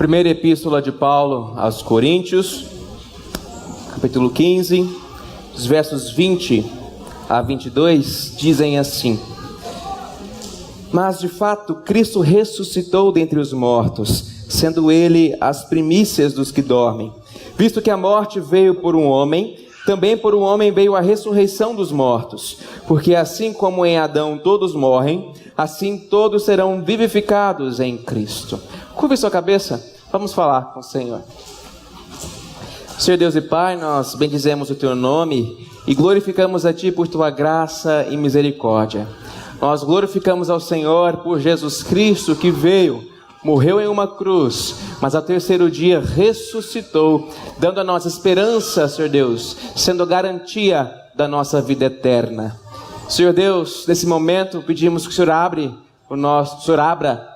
Primeira epístola de Paulo aos Coríntios, capítulo 15, os versos 20 a 22, dizem assim: Mas de fato Cristo ressuscitou dentre os mortos, sendo ele as primícias dos que dormem. Visto que a morte veio por um homem, também por um homem veio a ressurreição dos mortos. Porque assim como em Adão todos morrem, assim todos serão vivificados em Cristo. Curve sua cabeça, vamos falar com o Senhor. Senhor Deus e Pai, nós bendizemos o Teu nome e glorificamos a Ti por Tua graça e misericórdia. Nós glorificamos ao Senhor por Jesus Cristo que veio, morreu em uma cruz, mas ao terceiro dia ressuscitou, dando a nós esperança, Senhor Deus, sendo garantia da nossa vida eterna. Senhor Deus, nesse momento pedimos que o Senhor abra o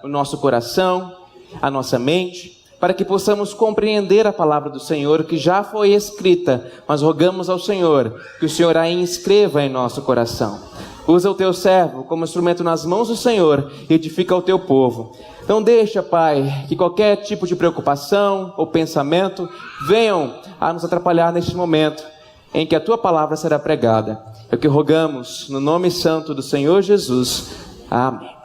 nosso coração, a nossa mente, para que possamos compreender a palavra do Senhor que já foi escrita, mas rogamos ao Senhor que o Senhor a inscreva em nosso coração. Usa o Teu servo como instrumento nas mãos do Senhor e edifica o Teu povo. Não deixa, Pai, que qualquer tipo de preocupação ou pensamento venham a nos atrapalhar neste momento em que a Tua palavra será pregada. É o que rogamos no nome santo do Senhor Jesus. Amém.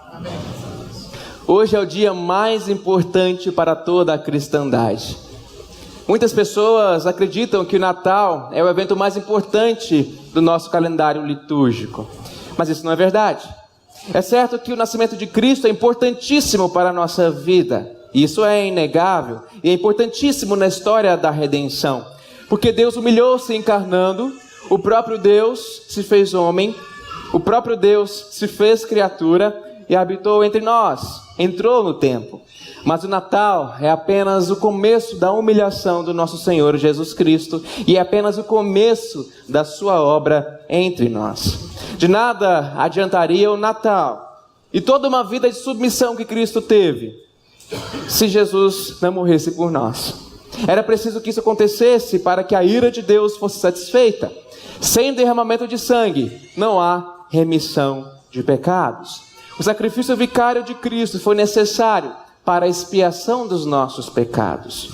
Hoje é o dia mais importante para toda a cristandade. Muitas pessoas acreditam que o Natal é o evento mais importante do nosso calendário litúrgico. Mas isso não é verdade. É certo que o nascimento de Cristo é importantíssimo para a nossa vida. Isso é inegável e é importantíssimo na história da redenção. Porque Deus humilhou-se encarnando, o próprio Deus se fez homem, o próprio Deus se fez criatura e habitou entre nós, entrou no tempo. Mas o Natal é apenas o começo da humilhação do nosso Senhor Jesus Cristo e é apenas o começo da sua obra entre nós. De nada adiantaria o Natal e toda uma vida de submissão que Cristo teve se Jesus não morresse por nós. Era preciso que isso acontecesse para que a ira de Deus fosse satisfeita. Sem derramamento de sangue não há remissão de pecados. O sacrifício vicário de Cristo foi necessário para a expiação dos nossos pecados.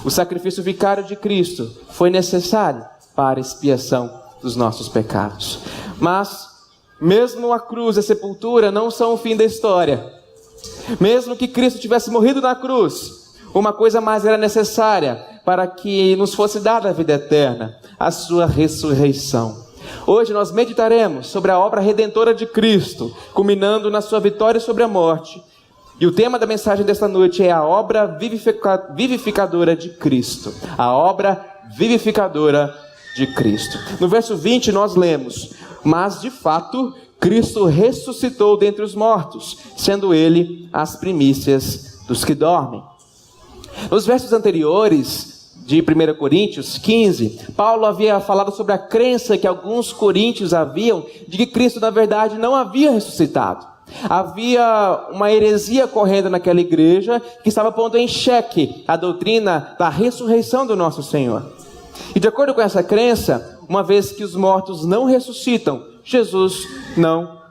O sacrifício vicário de Cristo foi necessário para a expiação dos nossos pecados. Mas, mesmo a cruz e a sepultura não são o fim da história. Mesmo que Cristo tivesse morrido na cruz, uma coisa mais era necessária para que nos fosse dada a vida eterna, a sua ressurreição. Hoje nós meditaremos sobre a obra redentora de Cristo, culminando na sua vitória sobre a morte. E o tema da mensagem desta noite é a obra vivificadora de Cristo. A obra vivificadora de Cristo. No verso 20 nós lemos: Mas de fato Cristo ressuscitou dentre os mortos, sendo ele as primícias dos que dormem. Nos versos anteriores de 1 Coríntios 15, Paulo havia falado sobre a crença que alguns coríntios haviam de que Cristo na verdade não havia ressuscitado. Havia uma heresia correndo naquela igreja que estava pondo em xeque a doutrina da ressurreição do nosso Senhor. E de acordo com essa crença, uma vez que os mortos não ressuscitam, Jesus não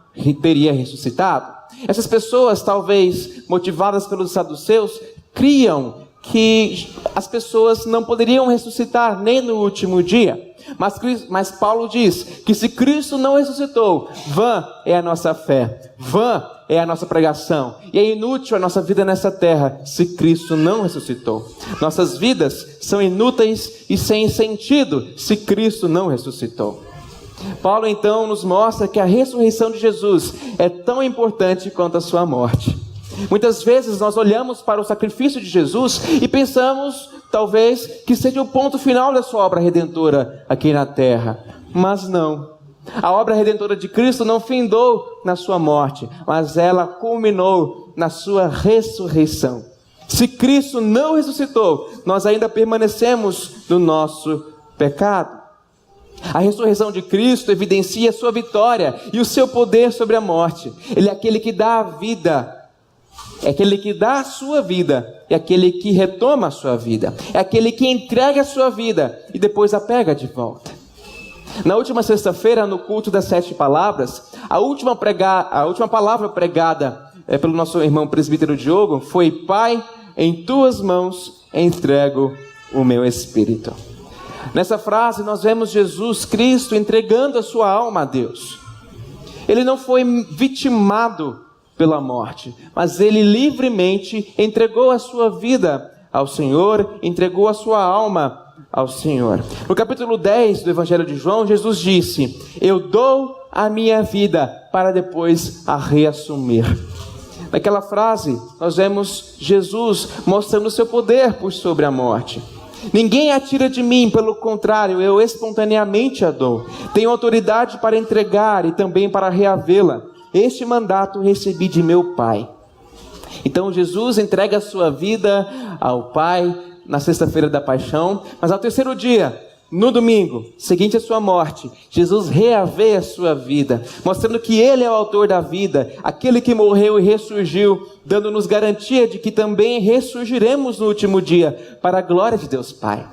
teria ressuscitado. Essas pessoas, talvez motivadas pelos saduceus, criam que as pessoas não poderiam ressuscitar nem no último dia. Mas Paulo diz que se Cristo não ressuscitou, vã é a nossa fé, vã é a nossa pregação, e é inútil a nossa vida nessa terra se Cristo não ressuscitou. Nossas vidas são inúteis e sem sentido se Cristo não ressuscitou. Paulo então nos mostra que a ressurreição de Jesus é tão importante quanto a sua morte. Muitas vezes nós olhamos para o sacrifício de Jesus e pensamos, talvez, que seja o ponto final da sua obra redentora aqui na terra. Mas não. A obra redentora de Cristo não findou na sua morte, mas ela culminou na sua ressurreição. Se Cristo não ressuscitou, nós ainda permanecemos no nosso pecado. A ressurreição de Cristo evidencia a sua vitória e o seu poder sobre a morte. Ele é aquele que dá a vida. É aquele que dá a sua vida, é aquele que retoma a sua vida, é aquele que entrega a sua vida e depois a pega de volta. Na última sexta-feira, no culto das 7 palavras, a última palavra pregada pelo nosso irmão presbítero Diogo foi: Pai, em tuas mãos entrego o meu espírito. Nessa frase nós vemos Jesus Cristo entregando a sua alma a Deus. Ele não foi vitimado pela morte, mas ele livremente entregou a sua vida ao Senhor, entregou a sua alma ao Senhor. No capítulo 10 do Evangelho de João, Jesus disse: eu dou a minha vida para depois a reassumir. Naquela frase, nós vemos Jesus mostrando o seu poder por sobre a morte. Ninguém a tira de mim, pelo contrário, eu espontaneamente a dou. Tenho autoridade para entregar e também para reavê-la. Este mandato recebi de meu Pai. Então Jesus entrega a sua vida ao Pai na sexta-feira da paixão, mas ao terceiro dia, no domingo seguinte à sua morte, Jesus reavê a sua vida, mostrando que Ele é o autor da vida, aquele que morreu e ressurgiu, dando-nos garantia de que também ressurgiremos no último dia, para a glória de Deus Pai.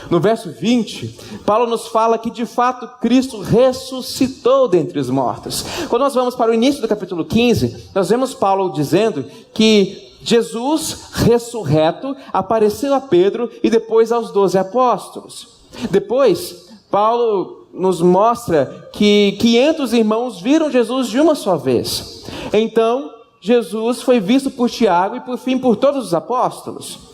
No verso 20, Paulo nos fala que de fato Cristo ressuscitou dentre os mortos. Quando nós vamos para o início do capítulo 15, nós vemos Paulo dizendo que Jesus ressurreto apareceu a Pedro e depois aos 12 apóstolos. Depois, Paulo nos mostra que 500 irmãos viram Jesus de uma só vez. Então, Jesus foi visto por Tiago e por fim por todos os apóstolos.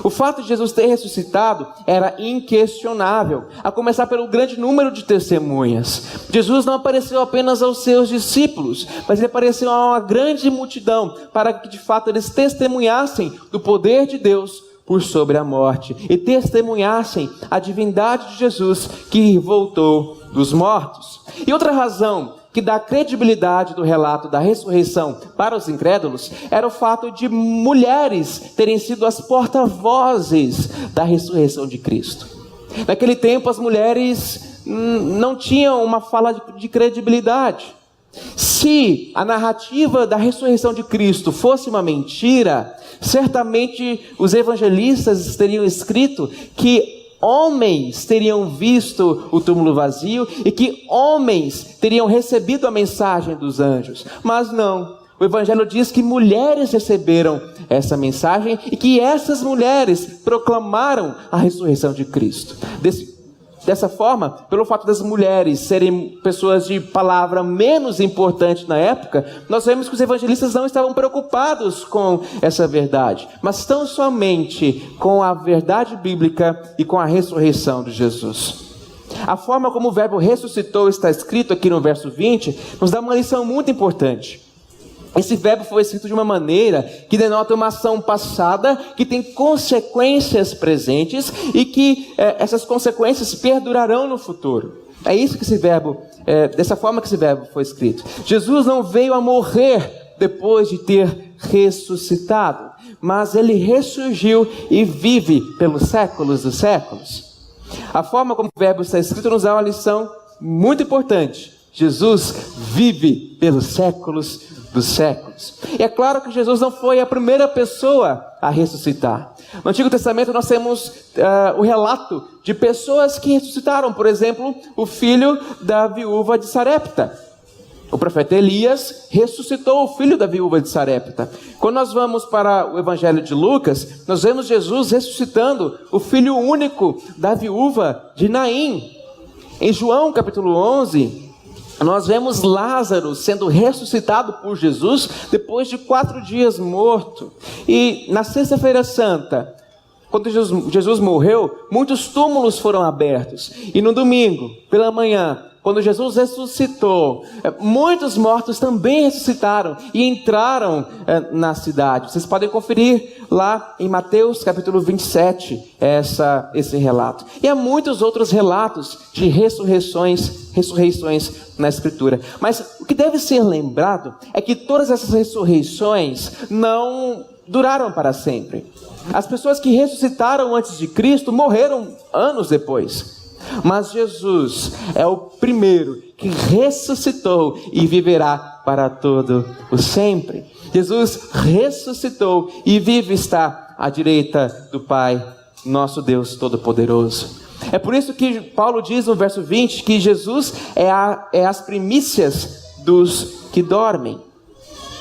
O fato de Jesus ter ressuscitado era inquestionável, a começar pelo grande número de testemunhas. Jesus não apareceu apenas aos seus discípulos, mas ele apareceu a uma grande multidão, para que de fato eles testemunhassem do poder de Deus por sobre a morte, e testemunhassem a divindade de Jesus que voltou dos mortos. E outra razão que dá credibilidade do relato da ressurreição para os incrédulos era o fato de mulheres terem sido as porta-vozes da ressurreição de Cristo. Naquele tempo as mulheres não tinham uma fala de credibilidade. Se a narrativa da ressurreição de Cristo fosse uma mentira, certamente os evangelistas teriam escrito que homens teriam visto o túmulo vazio e que homens teriam recebido a mensagem dos anjos. Mas não, o evangelho diz que mulheres receberam essa mensagem e que essas mulheres proclamaram a ressurreição de Cristo. Dessa forma, pelo fato das mulheres serem pessoas de palavra menos importante na época, nós vemos que os evangelistas não estavam preocupados com essa verdade, mas tão somente com a verdade bíblica e com a ressurreição de Jesus. A forma como o verbo ressuscitou está escrito aqui no verso 20, nos dá uma lição muito importante. Esse verbo foi escrito de uma maneira que denota uma ação passada que tem consequências presentes e que essas consequências perdurarão no futuro. É isso que esse verbo, dessa forma que esse verbo foi escrito. Jesus não veio a morrer depois de ter ressuscitado, mas ele ressurgiu e vive pelos séculos dos séculos. A forma como o verbo está escrito nos dá uma lição muito importante. Jesus vive pelos séculos dos séculos. E é claro que Jesus não foi a primeira pessoa a ressuscitar. No Antigo Testamento nós temos o relato de pessoas que ressuscitaram. Por exemplo, o filho da viúva de Sarepta. O profeta Elias ressuscitou o filho da viúva de Sarepta. Quando nós vamos para o Evangelho de Lucas, nós vemos Jesus ressuscitando o filho único da viúva de Naim. Em João capítulo 11, nós vemos Lázaro sendo ressuscitado por Jesus depois de 4 dias morto. E na sexta-feira santa, quando Jesus morreu, muitos túmulos foram abertos. E no domingo, pela manhã, quando Jesus ressuscitou, muitos mortos também ressuscitaram e entraram na cidade. Vocês podem conferir lá em Mateus capítulo 27, esse relato. E há muitos outros relatos de ressurreições na Escritura. Mas o que deve ser lembrado é que todas essas ressurreições não duraram para sempre. As pessoas que ressuscitaram antes de Cristo morreram anos depois. Mas Jesus é o primeiro que ressuscitou e viverá para todo o sempre. Jesus ressuscitou e vive está à direita do Pai, nosso Deus Todo-Poderoso. É por isso que Paulo diz no verso 20 que Jesus é as primícias dos que dormem.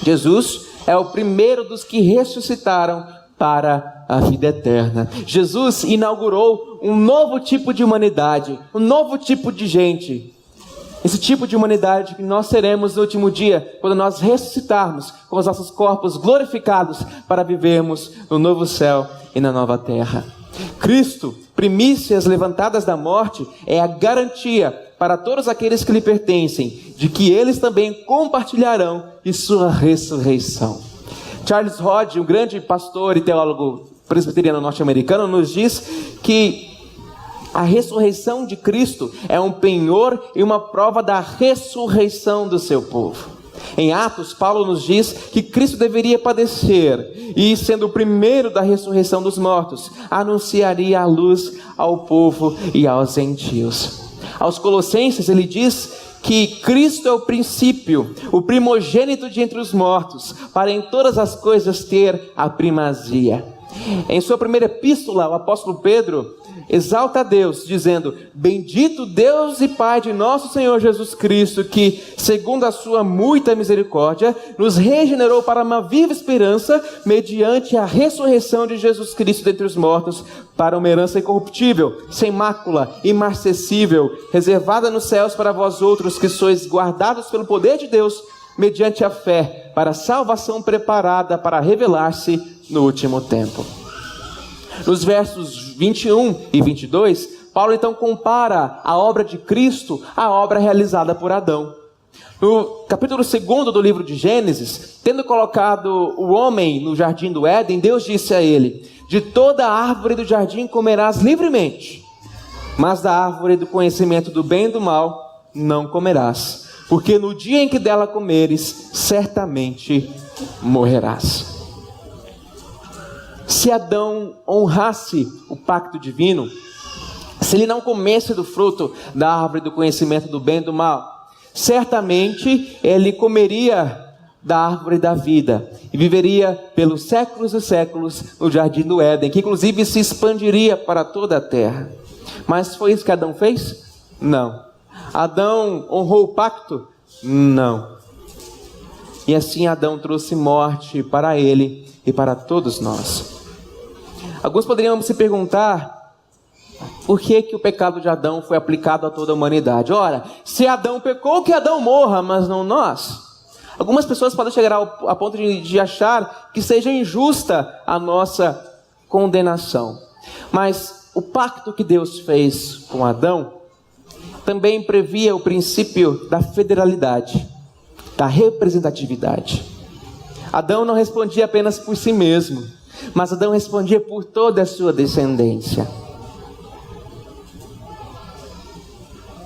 Jesus é o primeiro dos que ressuscitaram para a vida eterna. Jesus inaugurou um novo tipo de humanidade, um novo tipo de gente. Esse tipo de humanidade que nós seremos no último dia, quando nós ressuscitarmos com os nossos corpos glorificados para vivermos no novo céu e na nova terra. Cristo, primícias levantadas da morte, é a garantia para todos aqueles que lhe pertencem, de que eles também compartilharão de sua ressurreição. Charles Hodge, um grande pastor e teólogo presbiteriano norte-americano, nos diz que a ressurreição de Cristo é um penhor e uma prova da ressurreição do seu povo. Em Atos, Paulo nos diz que Cristo deveria padecer e, sendo o primeiro da ressurreição dos mortos, anunciaria a luz ao povo e aos gentios. Aos Colossenses ele diz que Cristo é o princípio, o primogênito de entre os mortos, para em todas as coisas ter a primazia. Em sua primeira epístola, o apóstolo Pedro exalta a Deus, dizendo: bendito Deus e Pai de nosso Senhor Jesus Cristo, que, segundo a sua muita misericórdia, nos regenerou para uma viva esperança, mediante a ressurreição de Jesus Cristo dentre os mortos, para uma herança incorruptível, sem mácula, imarcessível, reservada nos céus para vós outros, que sois guardados pelo poder de Deus, mediante a fé, para a salvação preparada para revelar-se no último tempo. Nos versos 21 e 22, Paulo então compara a obra de Cristo à obra realizada por Adão. No capítulo 2 do livro de Gênesis, tendo colocado o homem no jardim do Éden, Deus disse a ele: de toda a árvore do jardim comerás livremente, mas da árvore do conhecimento do bem e do mal não comerás, porque no dia em que dela comeres, certamente morrerás. Se Adão honrasse o pacto divino, se ele não comesse do fruto da árvore do conhecimento do bem e do mal, certamente ele comeria da árvore da vida e viveria pelos séculos e séculos no jardim do Éden, que inclusive se expandiria para toda a terra. Mas foi isso que Adão fez? Não. Adão honrou o pacto? Não. E assim Adão trouxe morte para ele e para todos nós. Alguns poderiam se perguntar por que o pecado de Adão foi aplicado a toda a humanidade. Ora, se Adão pecou, que Adão morra, mas não nós. Algumas pessoas podem chegar a ponto de achar que seja injusta a nossa condenação. Mas o pacto que Deus fez com Adão também previa o princípio da federalidade, da representatividade. Adão não respondia apenas por si mesmo, mas Adão respondia por toda a sua descendência.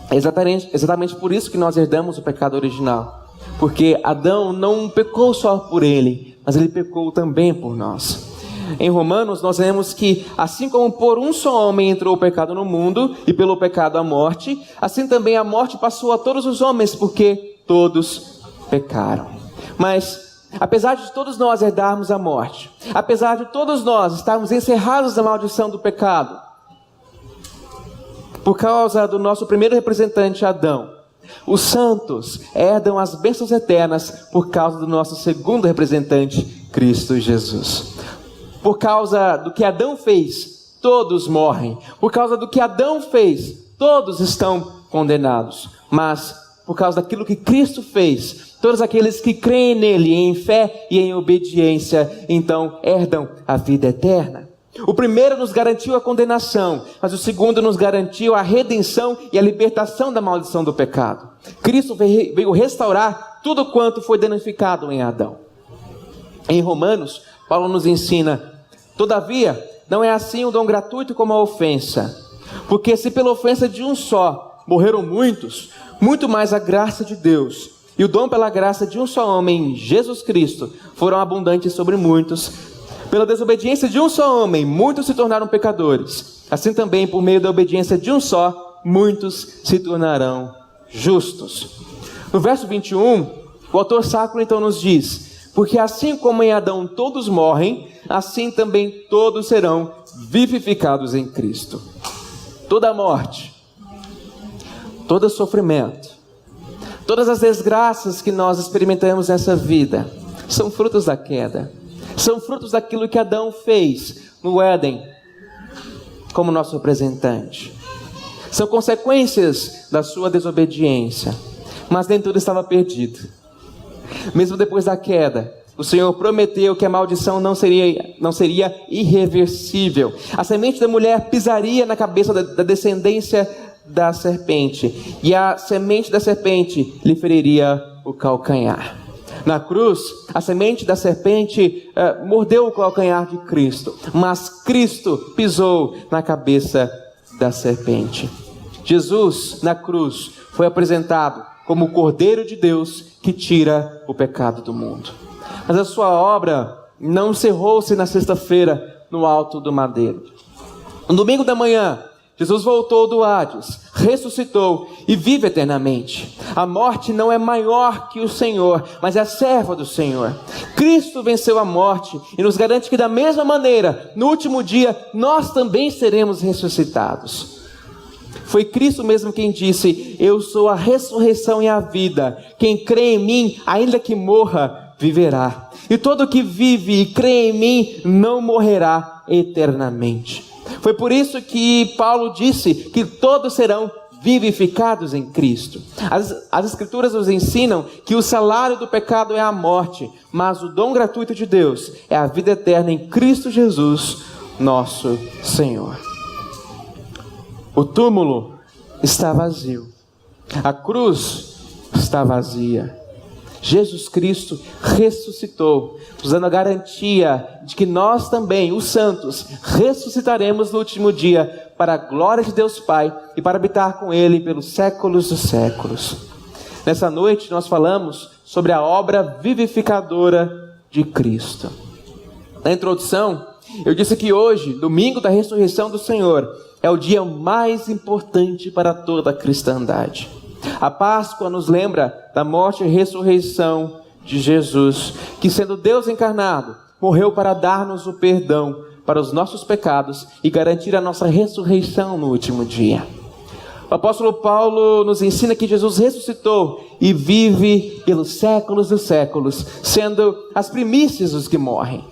É exatamente por isso que nós herdamos o pecado original. Porque Adão não pecou só por ele, mas ele pecou também por nós. Em Romanos nós vemos que assim como por um só homem entrou o pecado no mundo, e pelo pecado a morte, assim também a morte passou a todos os homens, porque todos pecaram. Mas apesar de todos nós herdarmos a morte, apesar de todos nós estarmos encerrados na maldição do pecado, por causa do nosso primeiro representante Adão, os santos herdam as bênçãos eternas por causa do nosso segundo representante, Cristo Jesus. Por causa do que Adão fez, todos morrem. Por causa do que Adão fez, todos estão condenados. Mas por causa daquilo que Cristo fez, todos aqueles que creem nele em fé e em obediência, então herdam a vida eterna. O primeiro nos garantiu a condenação, mas o segundo nos garantiu a redenção e a libertação da maldição do pecado. Cristo veio restaurar tudo quanto foi danificado em Adão. Em Romanos, Paulo nos ensina: todavia, não é assim o dom gratuito como a ofensa. Porque se pela ofensa de um só morreram muitos, muito mais a graça de Deus e o dom pela graça de um só homem, Jesus Cristo, foram abundantes sobre muitos. Pela desobediência de um só homem, muitos se tornaram pecadores. Assim também, por meio da obediência de um só, muitos se tornarão justos. No verso 21, o autor sacro então nos diz: porque assim como em Adão todos morrem, assim também todos serão vivificados em Cristo. Toda morte, todo sofrimento, todas as desgraças que nós experimentamos nessa vida, são frutos da queda. São frutos daquilo que Adão fez no Éden como nosso representante. São consequências da sua desobediência. Mas nem tudo estava perdido. Mesmo depois da queda, o Senhor prometeu que a maldição não seria irreversível. A semente da mulher pisaria na cabeça da descendência da serpente, e a semente da serpente lhe feriria o calcanhar. Na cruz, a semente da serpente mordeu o calcanhar de Cristo, mas Cristo pisou na cabeça da serpente. Jesus, na cruz, foi apresentado como o Cordeiro de Deus que tira o pecado do mundo. Mas a sua obra não encerrou-se na sexta-feira no alto do madeiro. No domingo da manhã, Jesus voltou do Hades, ressuscitou e vive eternamente. A morte não é maior que o Senhor, mas é serva do Senhor. Cristo venceu a morte e nos garante que da mesma maneira, no último dia, nós também seremos ressuscitados. Foi Cristo mesmo quem disse: eu sou a ressurreição e a vida. Quem crê em mim, ainda que morra, viverá. E todo que vive e crê em mim não morrerá eternamente. Foi por isso que Paulo disse que todos serão vivificados em Cristo. As Escrituras nos ensinam que o salário do pecado é a morte, mas o dom gratuito de Deus é a vida eterna em Cristo Jesus, nosso Senhor. O túmulo está vazio, a cruz está vazia. Jesus Cristo ressuscitou, nos dando a garantia de que nós também, os santos, ressuscitaremos no último dia para a glória de Deus Pai e para habitar com Ele pelos séculos dos séculos. Nessa noite nós falamos sobre a obra vivificadora de Cristo. Na introdução, eu disse que hoje, domingo da ressurreição do Senhor, é o dia mais importante para toda a cristandade. A Páscoa nos lembra da morte e ressurreição de Jesus, que sendo Deus encarnado, morreu para dar-nos o perdão para os nossos pecados e garantir a nossa ressurreição no último dia. O apóstolo Paulo nos ensina que Jesus ressuscitou e vive pelos séculos dos séculos, sendo as primícias dos que morrem.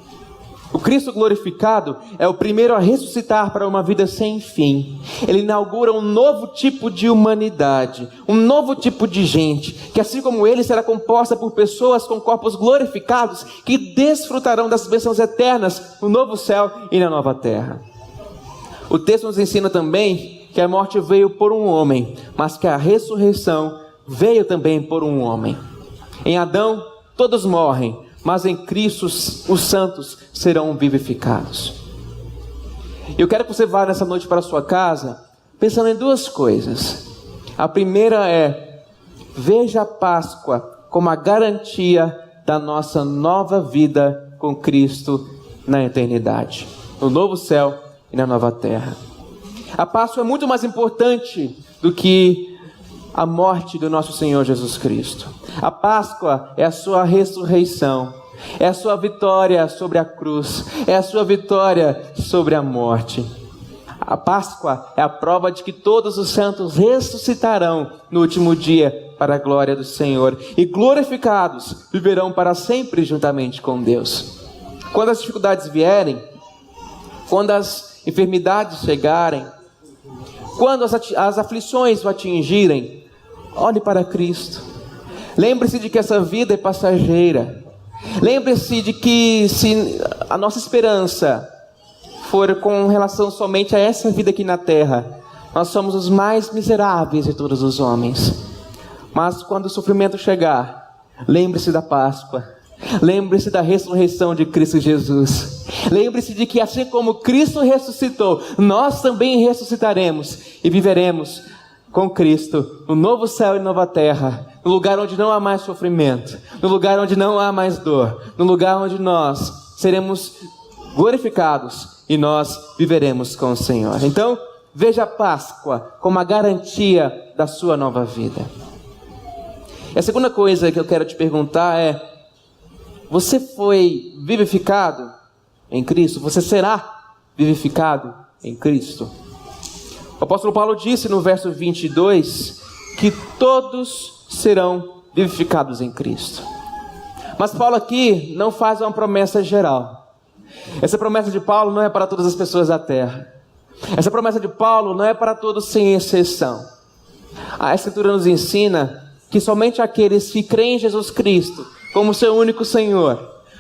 O Cristo glorificado é o primeiro a ressuscitar para uma vida sem fim. Ele inaugura um novo tipo de humanidade, um novo tipo de gente, que assim como ele será composta por pessoas com corpos glorificados, que desfrutarão das bênçãos eternas no novo céu e na nova terra. O texto nos ensina também que a morte veio por um homem, mas que a ressurreição veio também por um homem. Em Adão, todos morrem, mas em Cristo os santos serão vivificados. Eu quero que você vá nessa noite para a sua casa pensando em duas coisas. A primeira é: veja a Páscoa como a garantia da nossa nova vida com Cristo na eternidade, no novo céu e na nova terra. A Páscoa é muito mais importante do que a morte do nosso Senhor Jesus Cristo. A Páscoa é a sua ressurreição, é a sua vitória sobre a cruz, é a sua vitória sobre a morte. A Páscoa é a prova de que todos os santos ressuscitarão no último dia para a glória do Senhor e glorificados viverão para sempre juntamente com Deus. Quando as dificuldades vierem, quando as enfermidades chegarem, quando as aflições o atingirem, olhe para Cristo. Lembre-se de que essa vida é passageira. Lembre-se de que se a nossa esperança for com relação somente a essa vida aqui na terra, nós somos os mais miseráveis de todos os homens. Mas quando o sofrimento chegar, lembre-se da Páscoa. Lembre-se da ressurreição de Cristo Jesus. Lembre-se de que assim como Cristo ressuscitou, nós também ressuscitaremos e viveremos com Cristo no novo céu e nova terra, no lugar onde não há mais sofrimento, no lugar onde não há mais dor, no lugar onde nós seremos glorificados e nós viveremos com o Senhor. Então, veja a Páscoa como a garantia da sua nova vida. E a segunda coisa que eu quero te perguntar é: você foi vivificado em Cristo? Você será vivificado em Cristo? O apóstolo Paulo disse no verso 22 que todos serão vivificados em Cristo. Mas Paulo aqui não faz uma promessa geral. Essa promessa de Paulo não é para todas as pessoas da terra. Essa promessa de Paulo não é para todos sem exceção. A Escritura nos ensina que somente aqueles que creem em Jesus Cristo como seu único Senhor,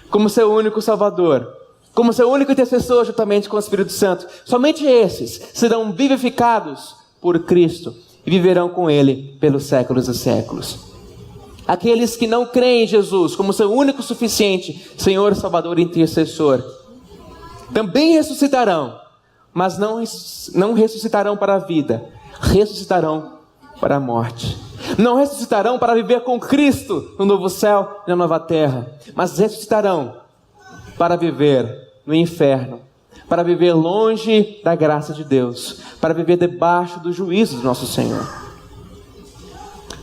como seu único Salvador, como seu único intercessor juntamente com o Espírito Santo, somente esses serão vivificados por Cristo e viverão com Ele pelos séculos dos séculos. Aqueles que não creem em Jesus como seu único suficiente Senhor, Salvador e intercessor, também ressuscitarão, mas não ressuscitarão para a vida, ressuscitarão para a morte. Não ressuscitarão para viver com Cristo no novo céu e na nova terra, mas ressuscitarão para viver no inferno, para viver longe da graça de Deus, para viver debaixo do juízo do nosso Senhor.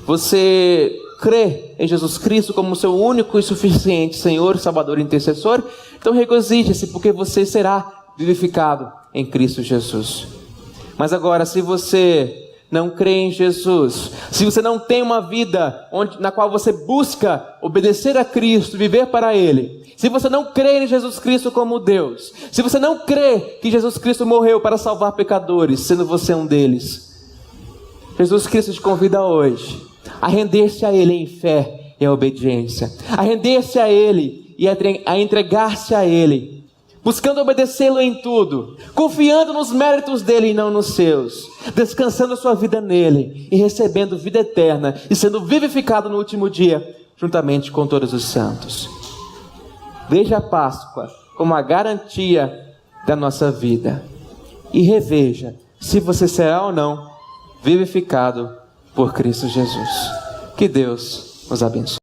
Você crê em Jesus Cristo como seu único e suficiente Senhor, Salvador e intercessor? Então regozije-se, porque você será vivificado em Cristo Jesus. Mas agora, se você não crê em Jesus, se você não tem uma vida na qual você busca obedecer a Cristo, viver para Ele, se você não crê em Jesus Cristo como Deus, se você não crê que Jesus Cristo morreu para salvar pecadores, sendo você um deles, Jesus Cristo te convida hoje a render-se a Ele em fé e obediência, a render-se a Ele e a entregar-se a Ele, buscando obedecê-lo em tudo, confiando nos méritos dele e não nos seus, descansando a sua vida nele e recebendo vida eterna e sendo vivificado no último dia, juntamente com todos os santos. Veja a Páscoa como a garantia da nossa vida e reveja se você será ou não vivificado por Cristo Jesus. Que Deus nos abençoe.